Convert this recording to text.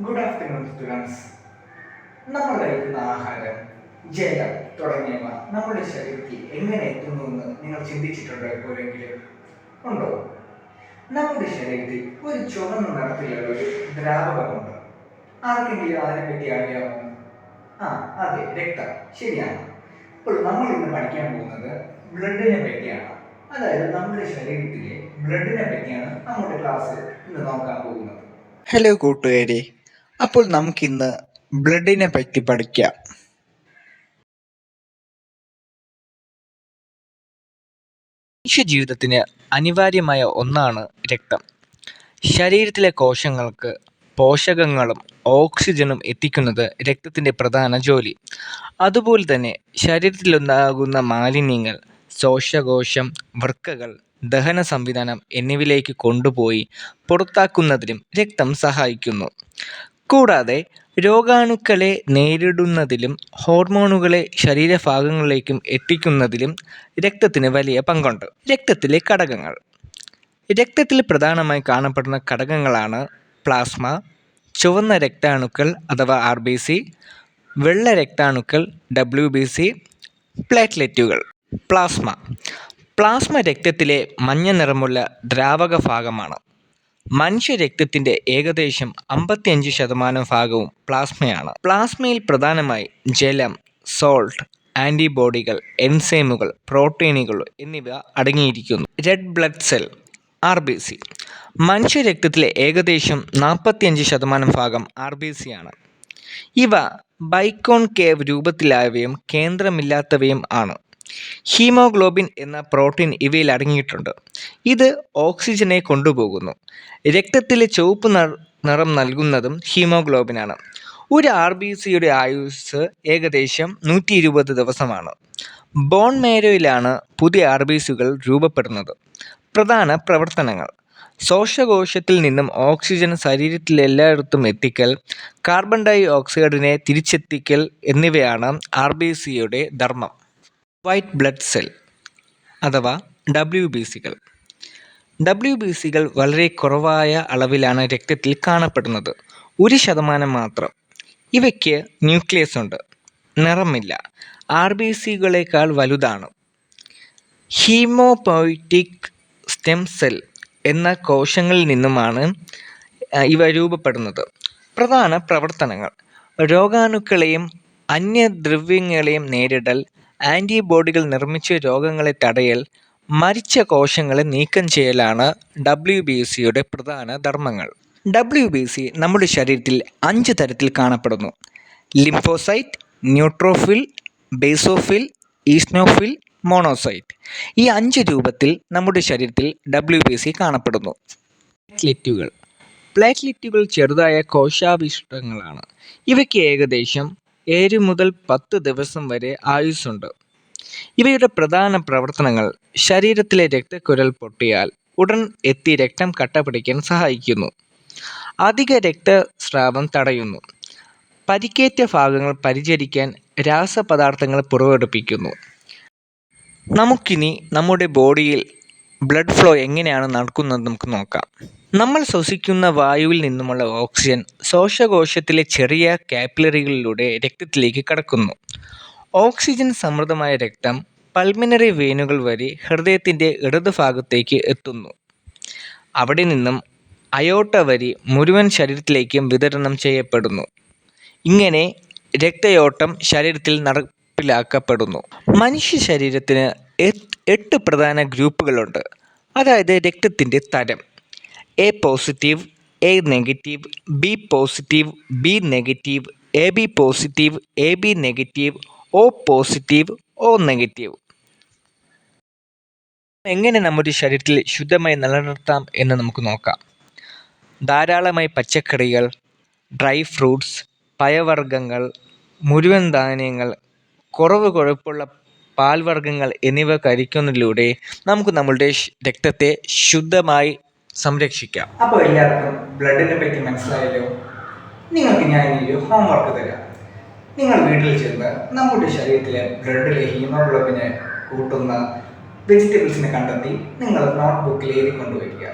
Good afternoon students. നമ്മൾ കഴിക്കുന്ന ആഹാരം, ജലം തുടങ്ങിയവ നമ്മുടെ ശരീരത്തിൽ എങ്ങനെ എത്തുന്നു എന്ന് നിങ്ങൾ ചിന്തിച്ചിട്ടുണ്ടോ എപ്പോഴെങ്കിലും? ഉണ്ടോ? നമ്മുടെ ശരീരത്തിൽ ഒരു ചുവന്ന നിറത്തിലുള്ള ഒരു ദ്രാവകമുണ്ട്. ആർക്കെങ്കിലും അതിനെപ്പറ്റി അറിയാമോ? അതെ, രക്തം. ശരിയാണ്. ഇപ്പോൾ നമ്മൾ ഇന്ന് പഠിക്കാൻ പോകുന്നത് ബ്ലഡിനെ പറ്റിയാണ്. അതായത് നമ്മുടെ ശരീരത്തിലെ ബ്ലഡിനെ പറ്റിയാണ് നമ്മുടെ ക്ലാസ് ഇന്ന് നോക്കാൻ പോകുന്നത്. ഹലോ കൂട്ടുകാരെ, അപ്പോൾ നമുക്കിന്ന് ബ്ലഡിനെ പറ്റി പഠിക്കാം. മനുഷ്യ ജീവിതത്തിന് അനിവാര്യമായ ഒന്നാണ് രക്തം. ശരീരത്തിലെ കോശങ്ങൾക്ക് പോഷകങ്ങളും ഓക്സിജനും എത്തിക്കുന്നത് രക്തത്തിൻ്റെ പ്രധാന ജോലി. അതുപോലെ തന്നെ ശരീരത്തിലുണ്ടാകുന്ന മാലിന്യങ്ങൾ ശ്വാസകോശം, വൃക്കകൾ, ദഹന സംവിധാനം എന്നിവയിലേക്ക് കൊണ്ടുപോയി പുറത്താക്കുന്നതിനും രക്തം സഹായിക്കുന്നു. കൂടാതെ രോഗാണുക്കളെ നേരിടുന്നതിലും ഹോർമോണുകളെ ശരീരഭാഗങ്ങളിലേക്കും എത്തിക്കുന്നതിലും രക്തത്തിന് വലിയ പങ്കുണ്ട്. രക്തത്തിലെ ഘടകങ്ങൾ. രക്തത്തിൽ പ്രധാനമായി കാണപ്പെടുന്ന ഘടകങ്ങളാണ് പ്ലാസ്മ, ചുവന്ന രക്താണുക്കൾ അഥവാ RBC, വെള്ള രക്താണുക്കൾ WBC, പ്ലേറ്റ്ലെറ്റുകൾ. പ്ലാസ്മ രക്തത്തിലെ മഞ്ഞ നിറമുള്ള ദ്രാവക ഭാഗമാണ്. മനുഷ്യ രക്തത്തിൻ്റെ ഏകദേശം 55% ഭാഗവും പ്ലാസ്മയാണ്. പ്ലാസ്മയിൽ പ്രധാനമായി ജലം, സോൾട്ട്, ആൻറ്റിബോഡികൾ, എൻസൈമുകൾ, പ്രോട്ടീനുകൾ എന്നിവ അടങ്ങിയിരിക്കുന്നു. Red blood cell RBC. മനുഷ്യ രക്തത്തിലെ ഏകദേശം 45% ഭാഗം RBC ആണ്. ഇവ ബൈക്കോൺകേവ് രൂപത്തിലായവയും കേന്ദ്രമില്ലാത്തവയും ആണ്. ഹീമോഗ്ലോബിൻ എന്ന പ്രോട്ടീൻ ഇവയിൽ അടങ്ങിയിട്ടുണ്ട്. ഇത് ഓക്സിജനെ കൊണ്ടുപോകുന്നു. രക്തത്തിലെ ചുവപ്പ് നിറം നൽകുന്നതും ഹീമോഗ്ലോബിനാണ്. ഒരു RBCയുടെ ആയുസ് ഏകദേശം 120 ദിവസമാണ്. ബോൺ മാരോയിലാണ് പുതിയ RBCകൾ രൂപപ്പെടുന്നത്. പ്രധാന പ്രവർത്തനങ്ങൾ: ശ്വാസകോശത്തിൽ നിന്നും ഓക്സിജൻ ശരീരത്തിലെല്ലായിടത്തും എത്തിക്കൽ, കാർബൺ ഡൈ ഓക്സൈഡിനെ തിരിച്ചെത്തിക്കൽ എന്നിവയാണ് RBCയുടെ ധർമ്മം. വൈറ്റ് ബ്ലഡ് സെൽ അഥവാ WBCകൾ. WBCകൾ വളരെ കുറവായ അളവിലാണ് രക്തത്തിൽ കാണപ്പെടുന്നത്, 1% മാത്രം. ഇവയ്ക്ക് ന്യൂക്ലിയസ് ഉണ്ട്, നിറമില്ല, RBCകളേക്കാൾ വലുതാണ്. ഹീമോപോയിറ്റിക് സ്റ്റെം സെൽ എന്ന കോശങ്ങളിൽ നിന്നുമാണ് ഇവ രൂപപ്പെടുന്നത്. പ്രധാന പ്രവർത്തനങ്ങൾ: രോഗാണുക്കളെയും അന്യദ്രവ്യങ്ങളെയും നേരിടൽ, ആൻറ്റിബോഡികൾ നിർമ്മിച്ച് രോഗങ്ങളെ തടയൽ, മരിച്ച കോശങ്ങളെ നീക്കം ചെയ്യലാണ് WBCയുടെ പ്രധാന ധർമ്മങ്ങൾ. WBC നമ്മുടെ ശരീരത്തിൽ 5 തരത്തിൽ കാണപ്പെടുന്നു: lymphocyte, neutrophil, basophil, eosinophil, monocyte. ഈ 5 രൂപത്തിൽ നമ്മുടെ ശരീരത്തിൽ WBC കാണപ്പെടുന്നു. പ്ലേറ്റ്ലെറ്റുകൾ ചെറുതായ കോശാവശിഷ്ടങ്ങളാണ്. ഇവയ്ക്ക് ഏകദേശം 7 മുതൽ 10 ദിവസം വരെ ആയുസ്സുണ്ട്. ഇവയുടെ പ്രധാന പ്രവർത്തനങ്ങൾ: ശരീരത്തിലെ രക്തക്കുഴൽ പൊട്ടിയാൽ ഉടൻ എത്തി രക്തം കട്ടപിടിക്കാൻ സഹായിക്കുന്നു, അധിക രക്തസ്രാവം തടയുന്നു, പരിക്കേറ്റ ഭാഗങ്ങൾ പരിചരിക്കാൻ രാസപദാർത്ഥങ്ങൾ പുറപ്പെടുവിക്കുന്നു. നമുക്കിനി നമ്മുടെ ബോഡിയിൽ ബ്ലഡ് ഫ്ലോ എങ്ങനെയാണ് നടക്കുന്നത് നമുക്ക് നോക്കാം. നമ്മൾ ശ്വസിക്കുന്ന വായുവിൽ നിന്നുമുള്ള ഓക്സിജൻ ശ്വാസകോശത്തിലെ ചെറിയ കാപ്പിലറികളിലൂടെ രക്തത്തിലേക്ക് കടക്കുന്നു. ഓക്സിജൻ സമൃദ്ധമായ രക്തം പൾമിനറി വെയിനുകൾ വഴി ഹൃദയത്തിൻ്റെ ഇടതുഭാഗത്തേക്ക് എത്തുന്നു. അവിടെ നിന്നും അയോർട്ട വഴി മുഴുവൻ ശരീരത്തിലേക്കും വിതരണം ചെയ്യപ്പെടുന്നു. ഇങ്ങനെ രക്തയോട്ടം ശരീരത്തിൽ നടപ്പിലാക്കപ്പെടുന്നു. മനുഷ്യ ശരീരത്തിന് 8 പ്രധാന ഗ്രൂപ്പുകളുണ്ട്. അതായത് രക്തത്തിൻ്റെ തരം: A positive, A negative, B positive, B negative, AB positive, AB negative, O positive, O negative. എങ്ങനെ നമ്മുടെ ശരീരത്തിൽ ശുദ്ധമായി നിലനിർത്താം എന്ന് നമുക്ക് നോക്കാം. ധാരാളമായി പച്ചക്കറികൾ, ഡ്രൈ ഫ്രൂട്ട്സ്, പഴവർഗ്ഗങ്ങൾ, മുഴുവൻ ധാന്യങ്ങൾ, കുറവ് കൊഴുപ്പുള്ള പാൽവർഗ്ഗങ്ങൾ എന്നിവ കഴിക്കുന്നതിലൂടെ നമുക്ക് നമ്മളുടെ രക്തത്തെ ശുദ്ധമായി സംരക്ഷിക്കാം. അപ്പോൾ എല്ലാവർക്കും ബ്ലഡിനെ പറ്റി മനസ്സിലായല്ലോ. നിങ്ങൾക്ക് ഞാൻ ഒരു ഹോംവർക്ക് തരാം. നിങ്ങൾ വീട്ടിൽ ചെന്ന് നമ്മുടെ ശരീരത്തിലെ ബ്ലഡിലെ ഹീമോഗ്ലോബിനെ കൂട്ടുന്ന വെജിറ്റബിൾസിനെ കണ്ടെത്തി നിങ്ങൾ നോട്ട്ബുക്കിൽ എഴുതി കൊണ്ടുവരിക.